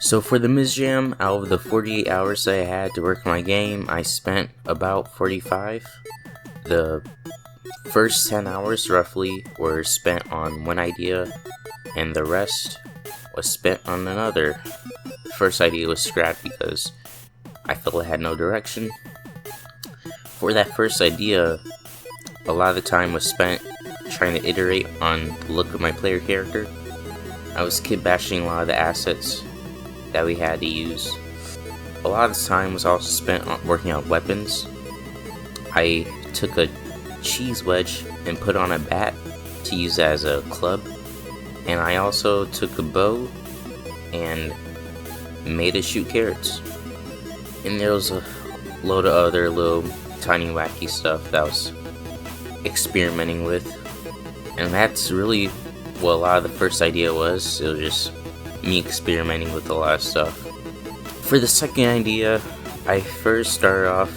So for the Ms. Jam, out of the 48 hours that I had to work on my game, I spent about 45. The first 10 hours roughly were spent on one idea, and the rest was spent on another. The first idea was scrapped because I felt I had no direction. For that first idea, a lot of the time was spent trying to iterate on the look of my player character. I was kit bashing a lot of the assets that we had to use. A lot of the time was also spent on working on weapons. I took a cheese wedge and put on a bat to use as a club, and I also took a bow and made it shoot carrots. And there was a load of other little tiny wacky stuff that I was experimenting with, and that's really what a lot of the first idea was. It was just me experimenting with a lot of stuff. For the second idea, I first started off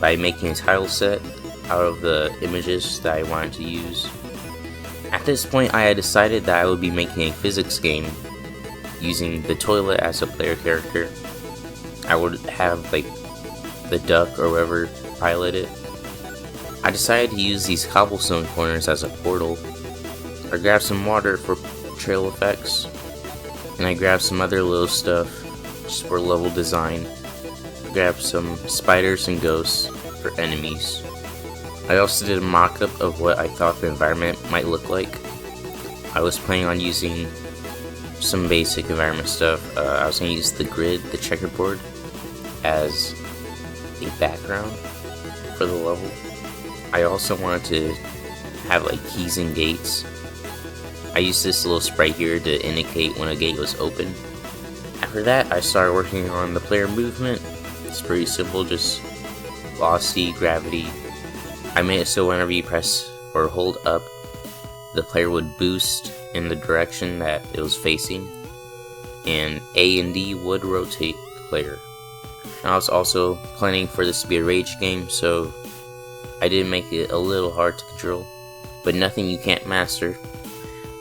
by making a tile set out of the images that I wanted to use. At this point, I had decided that I would be making a physics game using the toilet as a player character. I would have like the duck or whoever pilot it. I decided to use these cobblestone corners as a portal. I grabbed some water for trail effects, and I grabbed some other little stuff just for level design. I grabbed some spiders and ghosts for enemies. I also did a mock-up of what I thought the environment might look like. I was planning on using some basic environment stuff. I was going to use the grid, the checkerboard, as a background for the level. I also wanted to have like keys and gates. I used this little sprite here to indicate when a gate was open. After that, I started working on the player movement. It's pretty simple, just velocity, gravity. I made it so whenever you press or hold up, the player would boost in the direction that it was facing, and A and D would rotate the player. I was also planning for this to be a rage game, so I did make it a little hard to control, but nothing you can't master.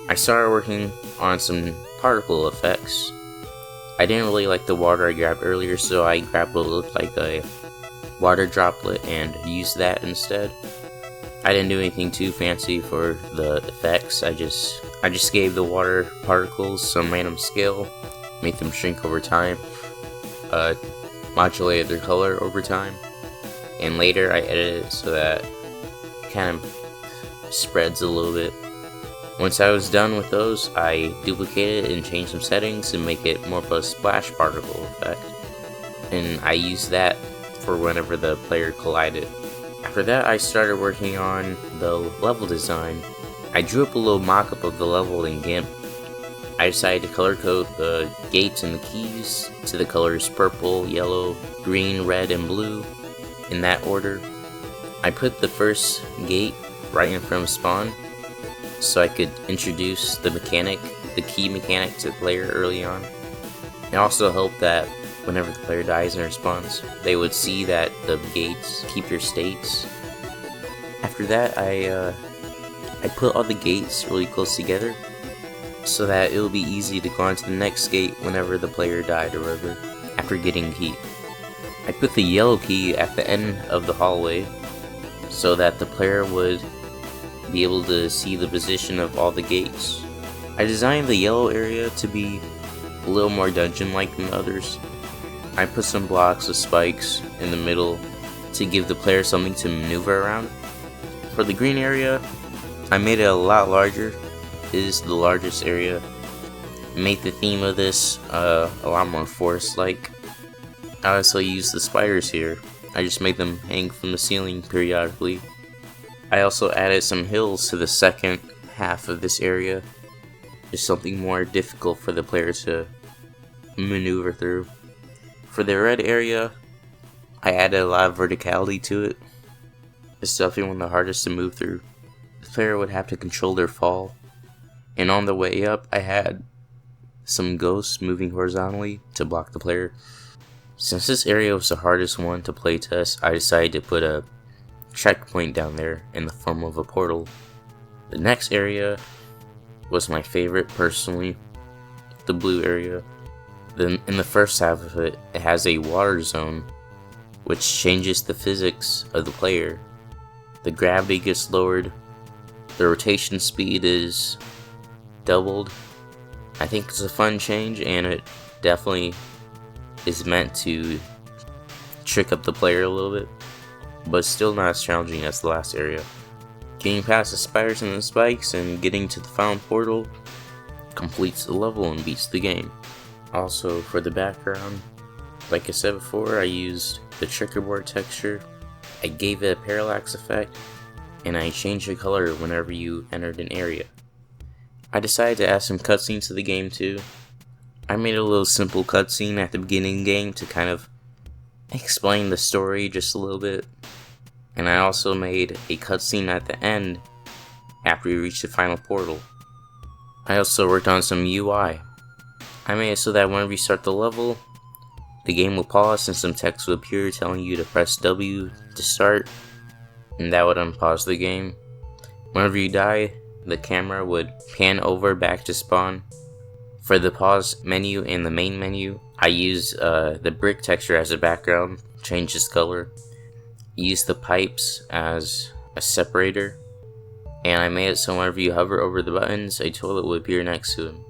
I started working on some particle effects. I didn't really like the water I grabbed earlier, so I grabbed what looked like a water droplet and used that instead. I didn't do anything too fancy for the effects. I just gave the water particles some random scale, made them shrink over time, modulated their color over time, and later I edited it so that it kind of spreads a little bit. Once I was done with those, I duplicated it and changed some settings to make it more of a splash particle effect, and I used that for whenever the player collided. After that, I started working on the level design. I drew up a little mock-up of the level in GIMP. I decided to color code the gates and the keys to the colors purple, yellow, green, red, and blue in that order. I put the first gate right in front of spawn so I could introduce the key mechanic to the player early on. It also helped that whenever the player dies in response, they would see that the gates keep your states. After that, I put all the gates really close together so that it will be easy to go on to the next gate whenever the player died or whatever, after getting a key. I put the yellow key at the end of the hallway so that the player would be able to see the position of all the gates. I designed the yellow area to be a little more dungeon-like than others. I put some blocks with spikes in the middle to give the player something to maneuver around. For the green area, I made it a lot larger. It is the largest area. Made the theme of this a lot more forest-like. I also used the spiders here. I just made them hang from the ceiling periodically. I also added some hills to the second half of this area. Just something more difficult for the player to maneuver through. For the red area, I added a lot of verticality to it. It's definitely one of the hardest to move through. The player would have to control their fall. And on the way up, I had some ghosts moving horizontally to block the player. Since this area was the hardest one to play test, I decided to put a checkpoint down there in the form of a portal. The next area was my favorite personally, the blue area. Then in the first half of it, it has a water zone, which changes the physics of the player. The gravity gets lowered, the rotation speed is doubled. I think it's a fun change, and it definitely is meant to trick up the player a little bit, but still not as challenging as the last area. Getting past the spiders and the spikes and getting to the final portal completes the level and beats the game. Also, for the background, like I said before, I used the checkerboard texture. I gave it a parallax effect, and I changed the color whenever you entered an area. I decided to add some cutscenes to the game too. I made a little simple cutscene at the beginning of the game to kind of explain the story just a little bit. And I also made a cutscene at the end after we reached the final portal. I also worked on some UI. I made it so that whenever you start the level, the game will pause and some text will appear telling you to press W to start, and that would unpause the game. Whenever you die, the camera would pan over back to spawn. For the pause menu and the main menu, I used the brick texture as a background, changed its color, used the pipes as a separator, and I made it so whenever you hover over the buttons, a toilet would appear next to them.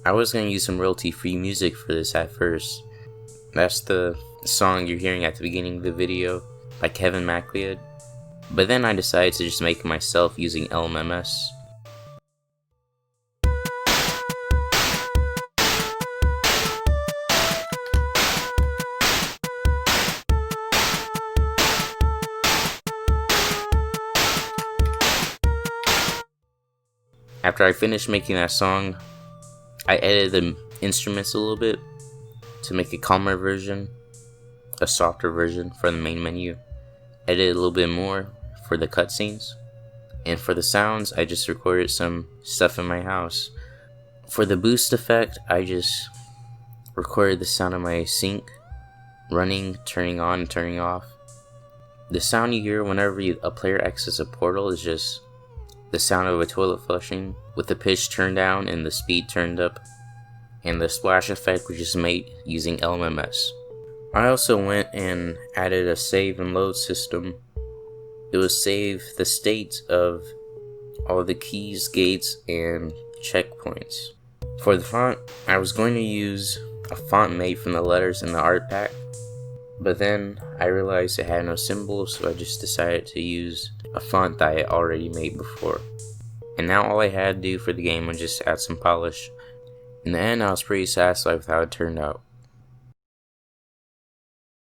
I was going to use some royalty-free music for this at first. That's the song you're hearing at the beginning of the video by MacLeod. But then I decided to just make it myself using LMMS. After I finished making that song, I edited the instruments a little bit to make a calmer version, a softer version for the main menu. Edited a little bit more for the cutscenes, and for the sounds, I just recorded some stuff in my house. For the boost effect, I just recorded the sound of my sink running, turning on, and turning off. The sound you hear whenever a player exits a portal is just the sound of a toilet flushing, with the pitch turned down and the speed turned up, and the splash effect was just made using LMMS. I also went and added a save and load system. It would save the state of all the keys, gates, and checkpoints. For the font, I was going to use a font made from the letters in the art pack, but then I realized it had no symbols, so I just decided to use a font that I had already made before. And now all I had to do for the game was just add some polish. In the end, I was pretty satisfied with how it turned out.